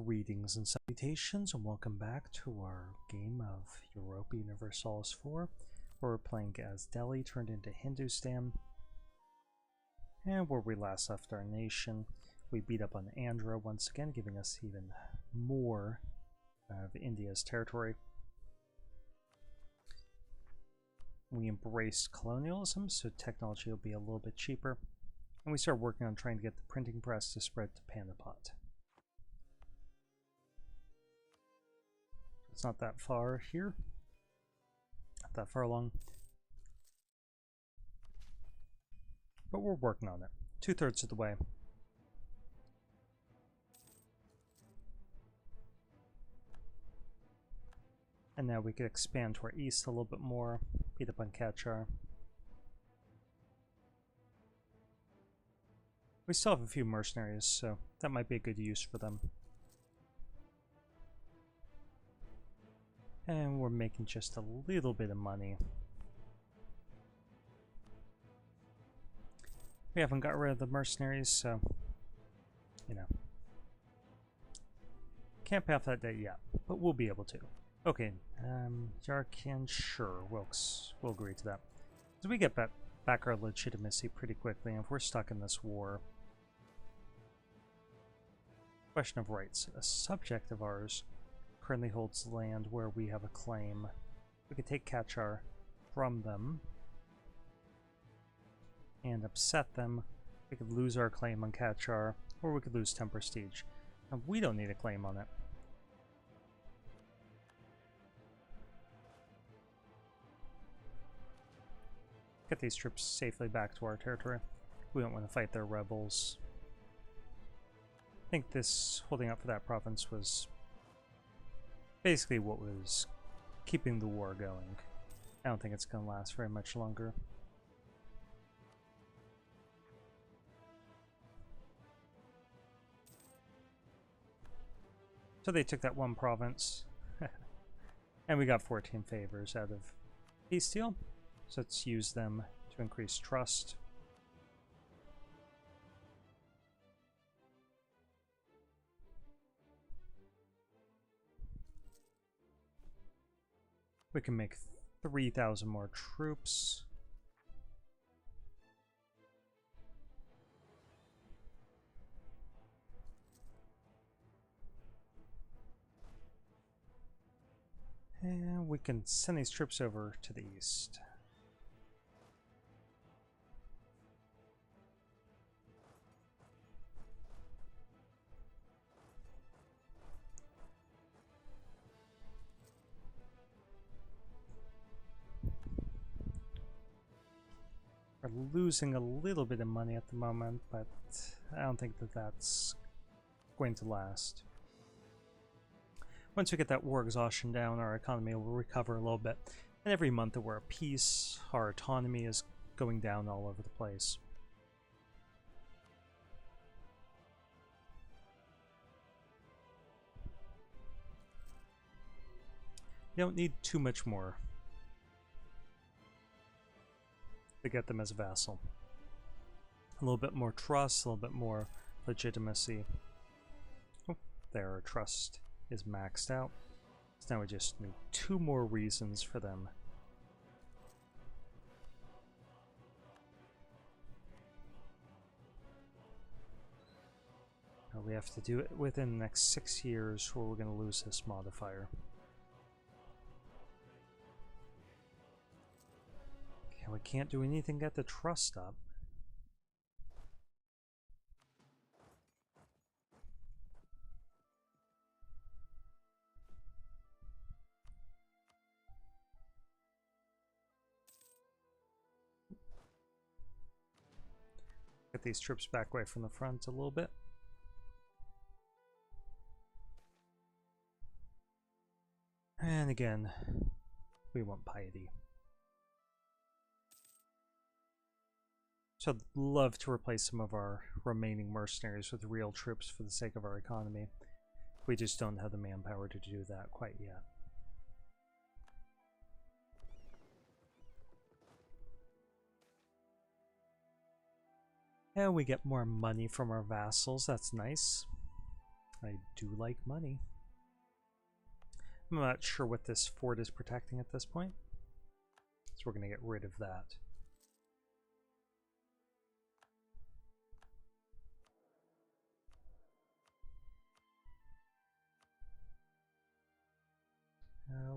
Greetings and salutations, and welcome back to our game of Europa Universalis 4, where we're playing as Delhi turned into Hindustan. And where we last left our nation, we beat up on Andhra once again, giving us even more of India's territory. We embraced colonialism, so technology will be a little bit cheaper. And we started working on trying to get the printing press to spread to Panapat. It's not that far here, not that far along, but we're working on it. 2/3 of the way. And now we could expand to our east a little bit more, beat up on Kachar. We still have a few mercenaries, so that might be a good use for them. And we're making just a little bit of money. We haven't got rid of the mercenaries, so, you know. Can't pay off that debt yet, but we'll be able to. Okay, Yarkan, sure, we'll agree to that. So we get back our legitimacy pretty quickly, and if we're stuck in this war. Question of rights. A subject of ours currently holds land where we have a claim. We could take Kachar from them and upset them. We could lose our claim on Kachar, or we could lose 10 prestige. And we don't need a claim on it. Get these troops safely back to our territory. We don't want to fight their rebels. I think this holding up for that province was basically what was keeping the war going. I don't think it's going to last very much longer. So they took that one province, and we got 14 favors out of peace deal. So let's use them to increase trust. We can make 3,000 more troops. And we can send these troops over to the east. We're losing a little bit of money at the moment, but I don't think that that's going to last. Once we get that war exhaustion down, our economy will recover a little bit. And every month that we're at peace, our autonomy is going down all over the place. You don't need too much more to get them as a vassal. A little bit more trust, a little bit more legitimacy. Oh, there, our trust is maxed out. So now we just need 2 more reasons for them. Now we have to do it within the next 6 years, or we're going to lose this modifier. Okay, we can't do anything to get the trust up. Get these troops back away from the front a little bit. And again, we want piety. So I'd love to replace some of our remaining mercenaries with real troops for the sake of our economy. We just don't have the manpower to do that quite yet. And we get more money from our vassals, that's nice. I do like money. I'm not sure what this fort is protecting at this point, so we're going to get rid of that.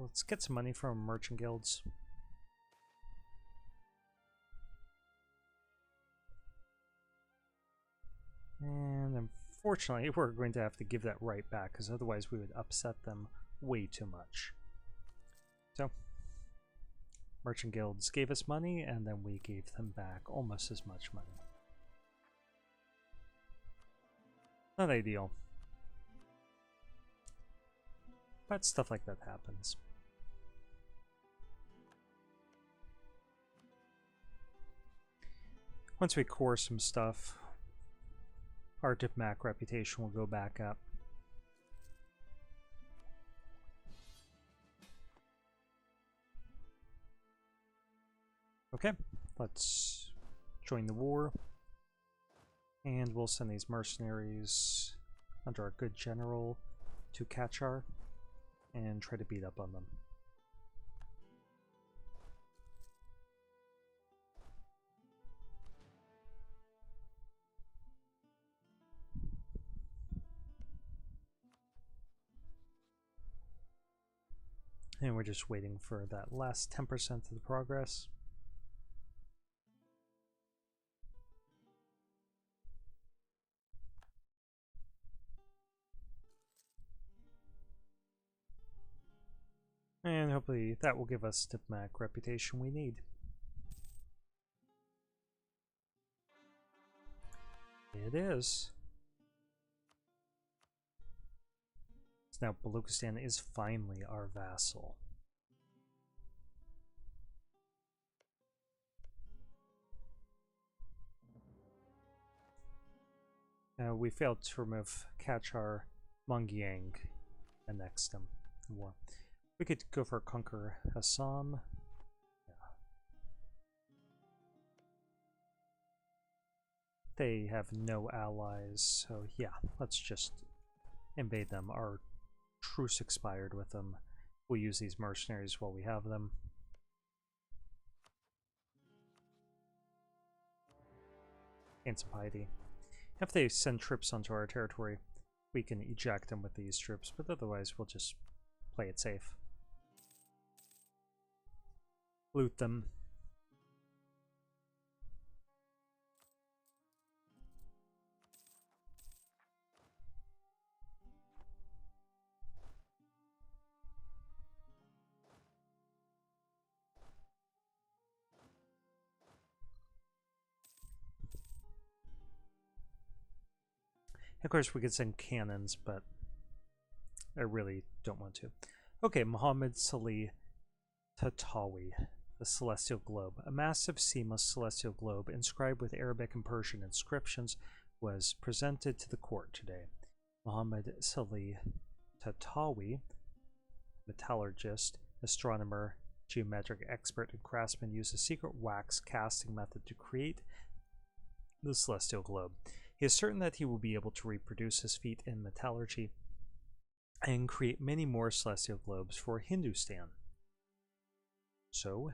Let's get some money from merchant guilds. And unfortunately, we're going to have to give that right back, because otherwise we would upset them way too much. So, merchant guilds gave us money, and then we gave them back almost as much money. Not ideal. But stuff like that happens. Once we core some stuff, our diplomatic reputation will go back up. Okay, let's join the war. And we'll send these mercenaries under our good general to Kachar and try to beat up on them. And we're just waiting for that last 10% of the progress. And hopefully that will give us the diplomatic reputation we need. It is. So now Baluchistan is finally our vassal. We failed to remove Kachar, Mungyang, annexed him in war. We could go for conquer Assam. Yeah. They have no allies, so yeah, let's just invade them. Our truce expired with them. We'll use these mercenaries while we have them. Gain some piety. If they send troops onto our territory, we can eject them with these troops, but otherwise we'll just play it safe. Loot them. Of course, we could send cannons, but I really don't want to. Okay, Muhammad Salih Tatawi, the Celestial Globe. A massive seamless celestial globe inscribed with Arabic and Persian inscriptions was presented to the court today. Muhammad Salih Tatawi, metallurgist, astronomer, geometric expert, and craftsman, used a secret wax casting method to create the celestial globe. He is certain that he will be able to reproduce his feat in metallurgy and create many more celestial globes for Hindustan. So,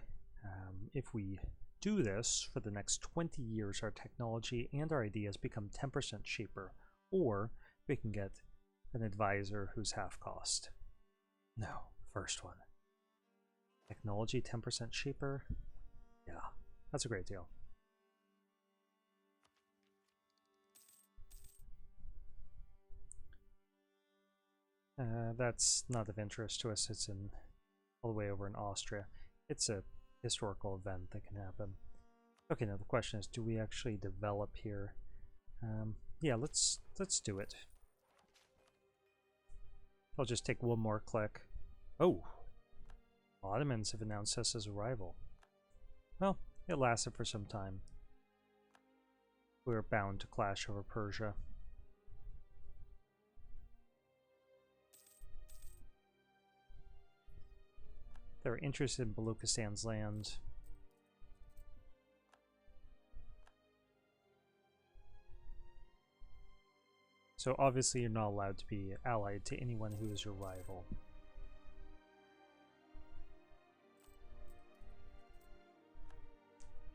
if we do this for the next 20 years, our technology and our ideas become 10% cheaper, or we can get an advisor who's half cost. No, first one. Technology 10% cheaper? Yeah, that's a great deal. That's not of interest to us. It's in all the way over in Austria. It's a historical event that can happen. Okay, now the question is, do we actually develop here? Yeah, let's do it. I'll just take one more click. Oh, Ottomans have announced us as a rival. Well, it lasted for some time. We were bound to clash over Persia. They're interested in Baluchistan's land. So obviously you're not allowed to be allied to anyone who is your rival.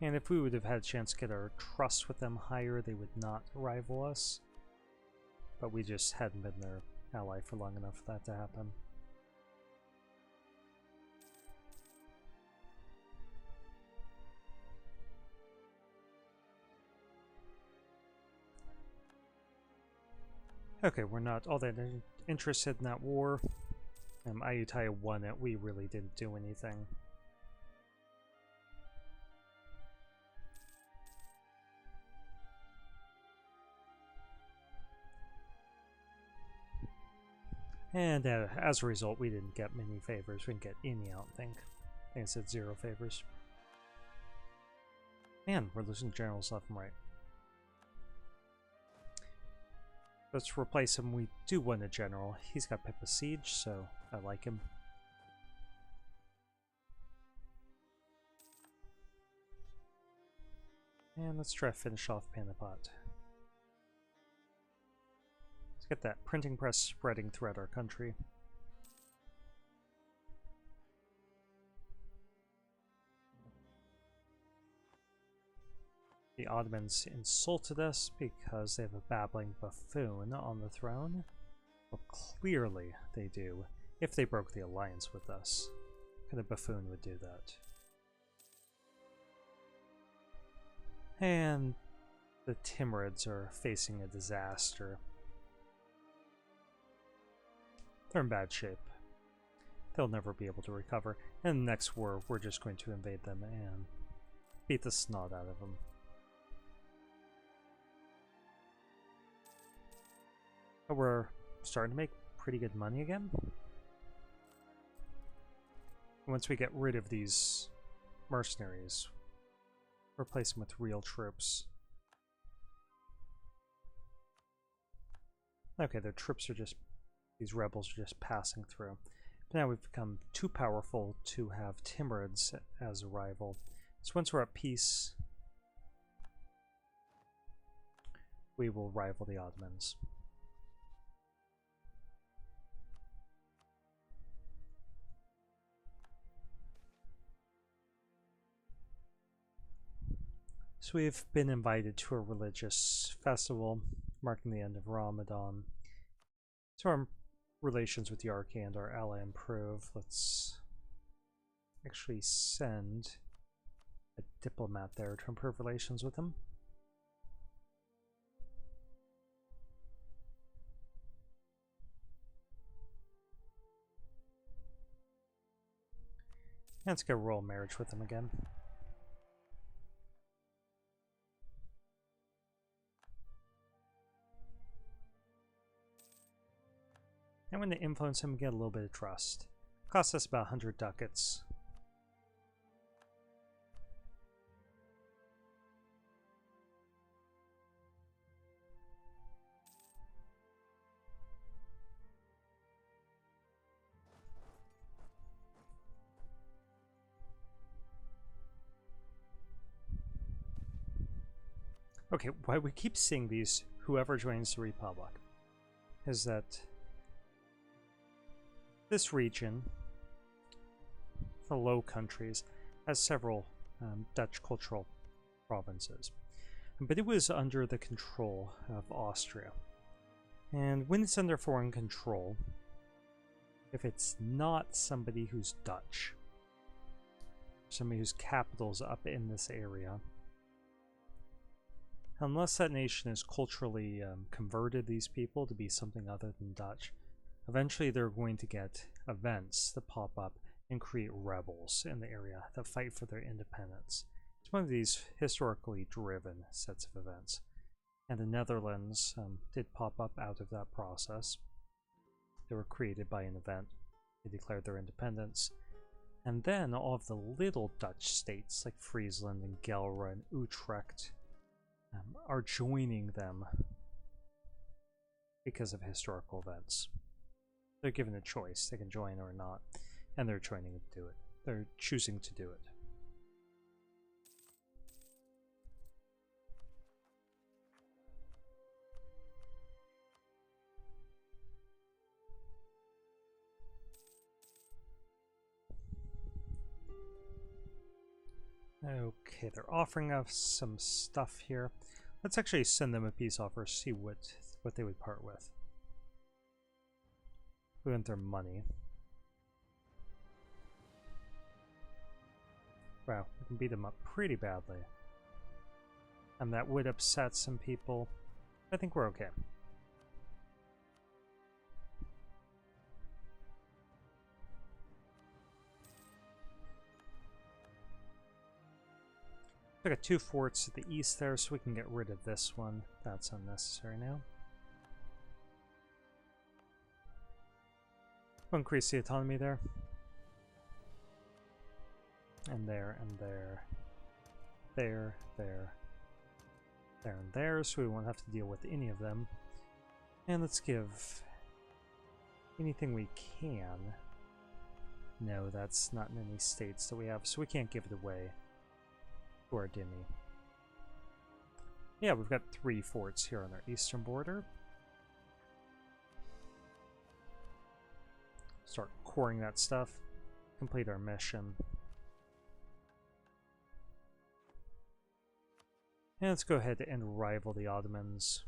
And if we would have had a chance to get our trust with them higher, they would not rival us. But we just hadn't been their ally for long enough for that to happen. Okay, we're not all that interested in that war. Ayutthaya won it, we really didn't do anything. And as a result, we didn't get many favors. We didn't get any, I don't think. I think it said 0 favors. Man, we're losing generals left and right. Let's replace him. We do win a general. He's got Pippa Siege, so I like him. And let's try to finish off Panipot. Let's get that printing press spreading throughout our country. The Ottomans insulted us because they have a babbling buffoon on the throne. Well, clearly they do, if they broke the alliance with us. What kind of buffoon would do that? And the Timurids are facing a disaster. They're in bad shape. They'll never be able to recover. And in the next war, we're just going to invade them and beat the snot out of them. But we're starting to make pretty good money again. Once we get rid of these mercenaries, replace them with real troops. Okay, their troops are just, these rebels are just passing through. But now we've become too powerful to have Timurids as a rival. So once we're at peace, we will rival the Ottomans. So we've been invited to a religious festival marking the end of Ramadan. So our relations with the Archie and our ally improve. Let's actually send a diplomat there to improve relations with him. And let's get a royal marriage with him again. I'm going to influence him and get a little bit of trust. Costs us about 100 ducats. Okay, why we keep seeing these, whoever joins the Republic, is that this region, the Low Countries, has several Dutch cultural provinces, but it was under the control of Austria. And when it's under foreign control, if it's not somebody who's Dutch, somebody whose capital's up in this area, unless that nation has culturally converted these people to be something other than Dutch, eventually they're going to get events that pop up and create rebels in the area that fight for their independence. It's one of these historically driven sets of events. And the Netherlands did pop up out of that process. They were created by an event. They declared their independence. And then all of the little Dutch states like Friesland and Gelre and Utrecht are joining them because of historical events. They're given a choice, they can join or not, and they're choosing to do it. They're choosing to do it. Okay, they're offering us some stuff here. Let's actually send them a peace offer, see what they would part with. We want their money. Wow, we can beat them up pretty badly. And that would upset some people. I think we're okay. I got 2 forts to the east there, so we can get rid of this one. That's unnecessary now. We'll increase the autonomy there. And there, and there. There, there. There and there, so we won't have to deal with any of them. And let's give anything we can. No, that's not in any states that we have, so we can't give it away to our Dhimmi. Yeah, we've got 3 forts here on our eastern border. Start coring that stuff. Complete our mission. And let's go ahead and rival the Ottomans.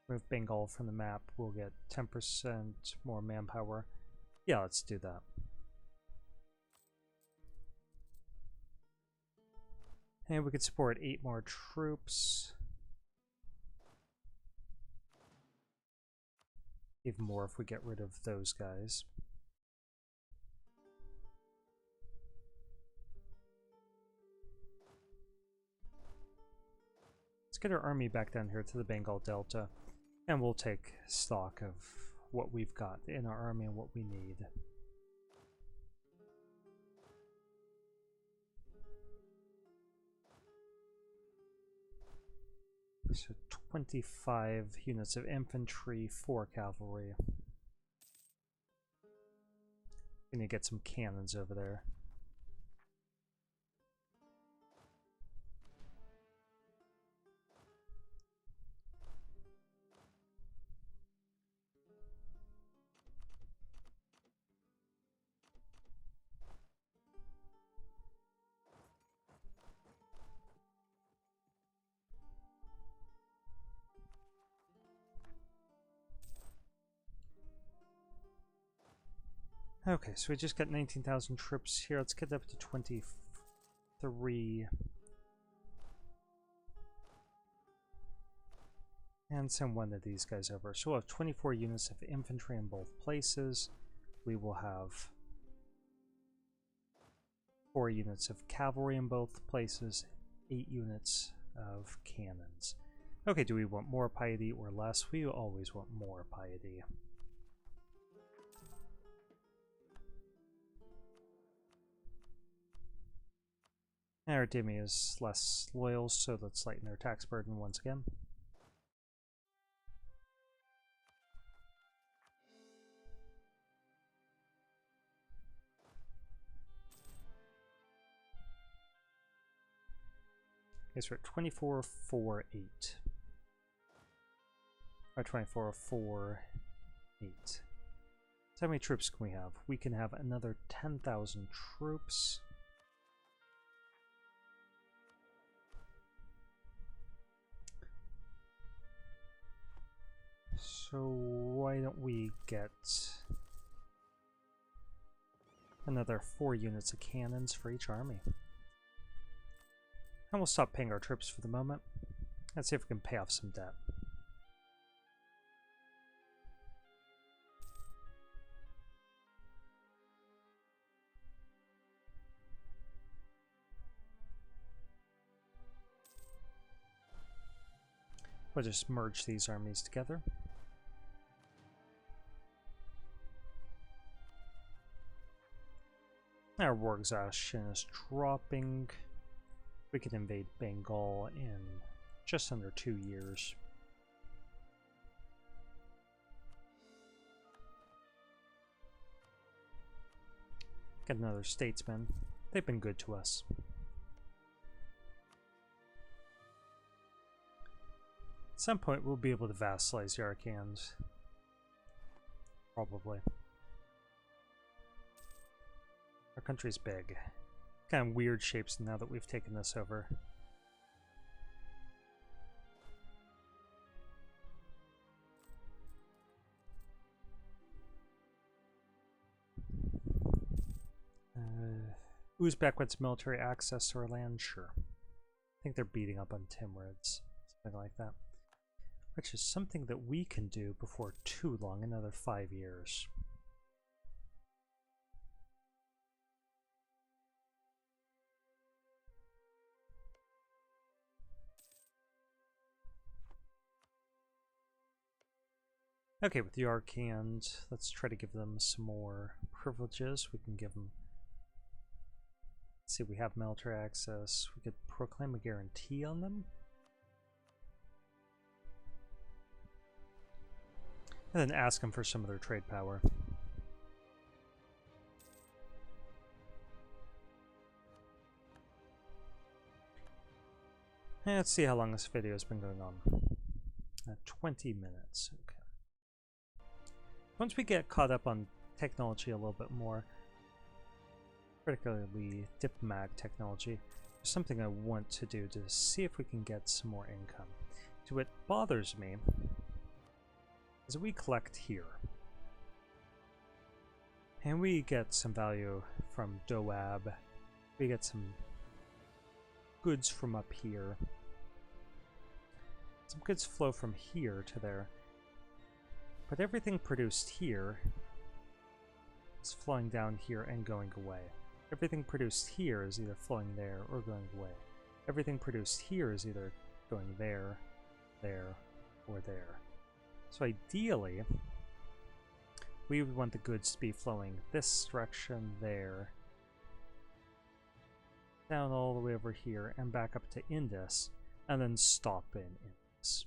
Remove Bengal from the map. We'll get 10% more manpower. Yeah, let's do that. And we could support 8 more troops. Even more if we get rid of those guys. Let's get our army back down here to the Bengal Delta, and we'll take stock of what we've got in our army and what we need. So 25 units of infantry, 4 cavalry. We need to get some cannons over there. Okay, so we just got 19,000 troops here. Let's get up to 23. And send one of these guys over. So we'll have 24 units of infantry in both places. We will have 4 units of cavalry in both places, 8 units of cannons. Okay, do we want more piety or less? We always want more piety. Our Dhimmi is less loyal, so let's lighten their tax burden once again. Okay, so we're at 2448. Or 2448. So how many troops can we have? We can have another 10,000 troops. So why don't we get another 4 units of cannons for each army? And we'll stop paying our troops for the moment. Let's see if we can pay off some debt. We'll just merge these armies together. Our war exhaustion is dropping. We can invade Bengal in just under 2 years. Get another statesman. They've been good to us. At some point we'll be able to vassalize the Arcans. Probably. Our country's big. Kind of weird shapes now that we've taken this over. Uzbek wants military access to our land? Sure. I think they're beating up on Timurids. Something like that. Which is something that we can do before too long, another 5 years. Okay, with the Archand, let's try to give them some more privileges. We can give them... Let's see, we have military access. We could proclaim a guarantee on them. And then ask them for some of their trade power. And let's see how long this video has been going on. 20 minutes, okay. Once we get caught up on technology a little bit more, particularly dipmag technology, there's something I want to do to see if we can get some more income. So what bothers me is we collect here. And we get some value from Doab. We get some goods from up here. Some goods flow from here to there. But everything produced here is flowing down here and going away. Everything produced here is either flowing there or going away. Everything produced here is either going there, there, or there. So ideally, we would want the goods to be flowing this direction, there, down all the way over here, and back up to Indus, and then stop in Indus.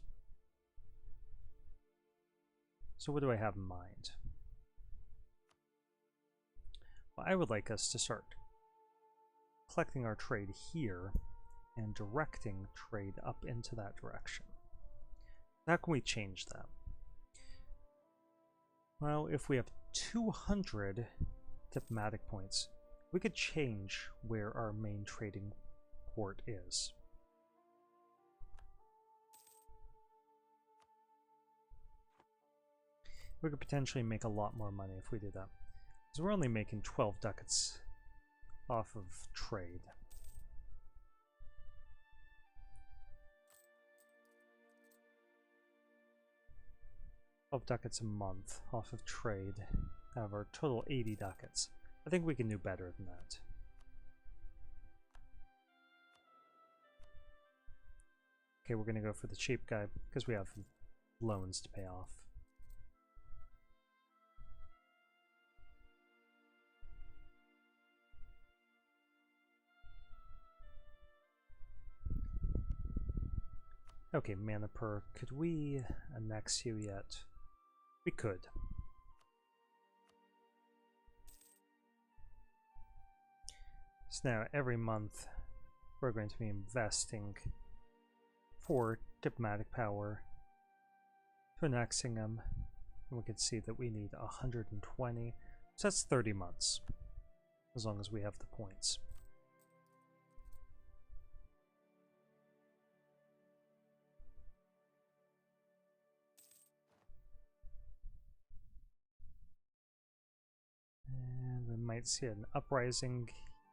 So what do I have in mind? Well, I would like us to start collecting our trade here and directing trade up into that direction. How can we change that? Well, if we have 200 diplomatic points, we could change where our main trading port is. We could potentially make a lot more money if we do that. Because we're only making 12 ducats off of trade. $12 a month off of trade out of our total 80 ducats. I think we can do better than that. Okay, we're going to go for the cheap guy because we have loans to pay off. Okay, Manipur, could we annex you yet? We could. So now every month we're going to be investing for diplomatic power to annexing them. And we can see that we need 120. So that's 30 months, as long as we have the points. And we might see an uprising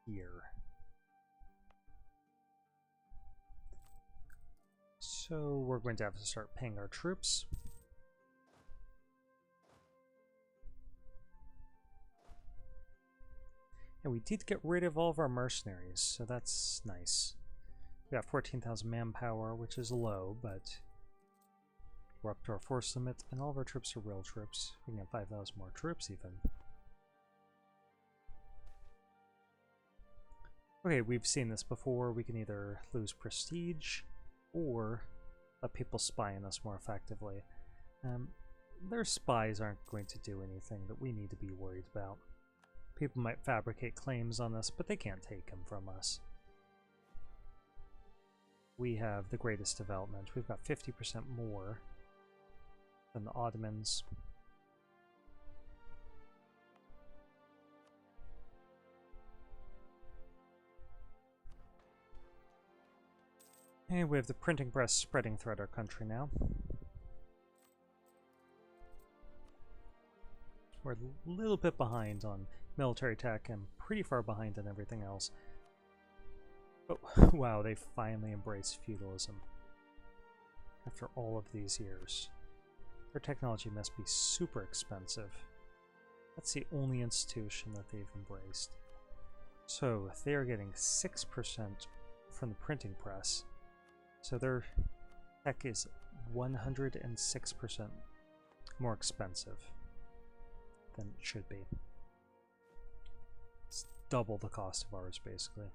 here. So we're going to have to start paying our troops. And we did get rid of all of our mercenaries, so that's nice. We got 14,000 manpower, which is low, but we're up to our force limit, and all of our troops are real troops. We can get 5,000 more troops even. Okay, we've seen this before. We can either lose prestige or let people spy on us more effectively. Their spies aren't going to do anything that we need to be worried about. People might fabricate claims on us, but they can't take them from us. We have the greatest development. We've got 50% more than the Ottomans. . And we have the printing press spreading throughout our country now. We're a little bit behind on military tech and pretty far behind on everything else. But wow, they finally embraced feudalism after all of these years. Their technology must be super expensive. That's the only institution that they've embraced. So they are getting 6% from the printing press. So their tech is 106% more expensive than it should be. It's double the cost of ours, basically.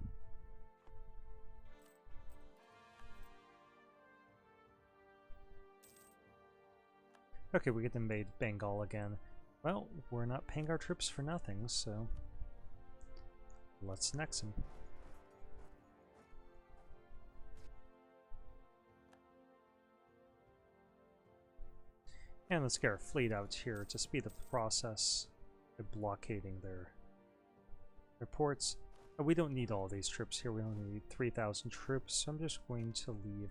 Okay, we get to invade Bengal again. Well, we're not paying our troops for nothing, so let's next them. And let's get our fleet out here to speed up the process by blockading their ports. We don't need all these troops here, we only need 3,000 troops, so I'm just going to leave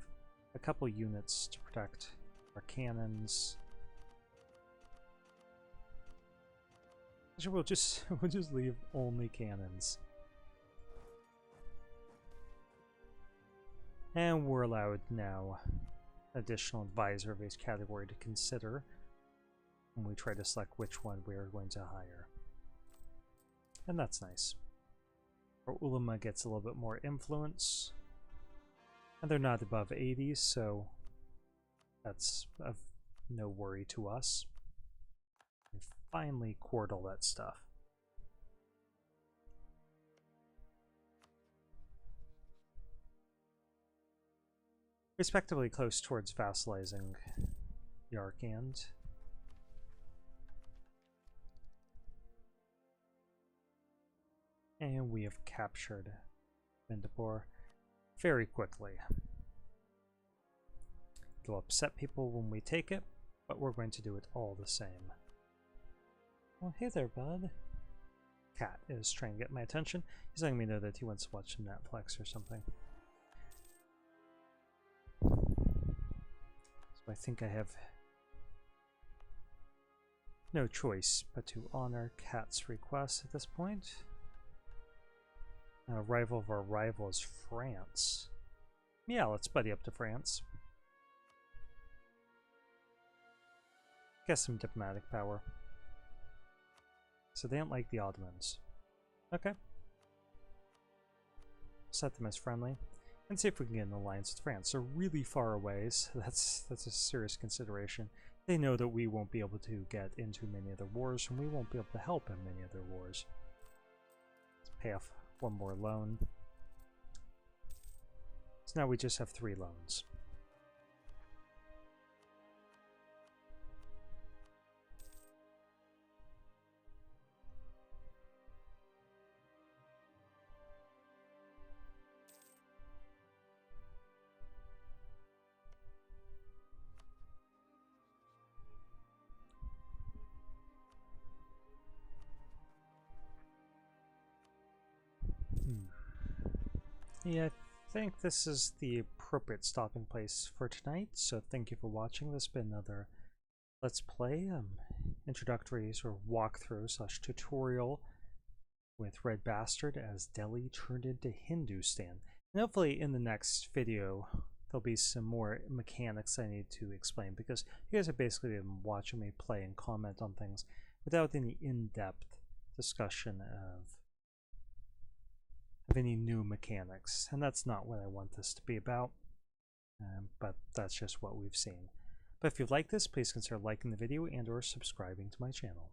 a couple units to protect our cannons. Actually, we'll just leave only cannons. And we're allowed now additional advisor of each category to consider when we try to select which one we are going to hire. And that's nice. Our ulama gets a little bit more influence. And they're not above 80, so that's of no worry to us. We finally court all that stuff. Respectively close towards vassalizing Yarkand. And we have captured Vindapur very quickly. It'll upset people when we take it, but we're going to do it all the same. Well, hey there, bud. Cat is trying to get my attention. He's letting me know that he wants to watch some Netflix or something. So I think I have no choice but to honor Cat's request at this point. A rival of our rival is France. Yeah, let's buddy up to France. Get some diplomatic power. So they don't like the Ottomans. Okay. Set them as friendly. And see if we can get an alliance with France. They're really far away, so that's a serious consideration. They know that we won't be able to get into many other wars, and we won't be able to help in many other wars. Let's pay off one more loan. So now we just have 3 loans. Yeah, I think this is the appropriate stopping place for tonight, so thank you for watching. This has been another Let's Play, introductory sort of walkthrough / tutorial with RedBstrd as Delhi turned into Hindustan. And hopefully in the next video there'll be some more mechanics I need to explain, because you guys have basically been watching me play and comment on things without any in-depth discussion of any new mechanics, and that's not what I want this to be about, but that's just what we've seen. But if you like this, please consider liking the video and or subscribing to my channel.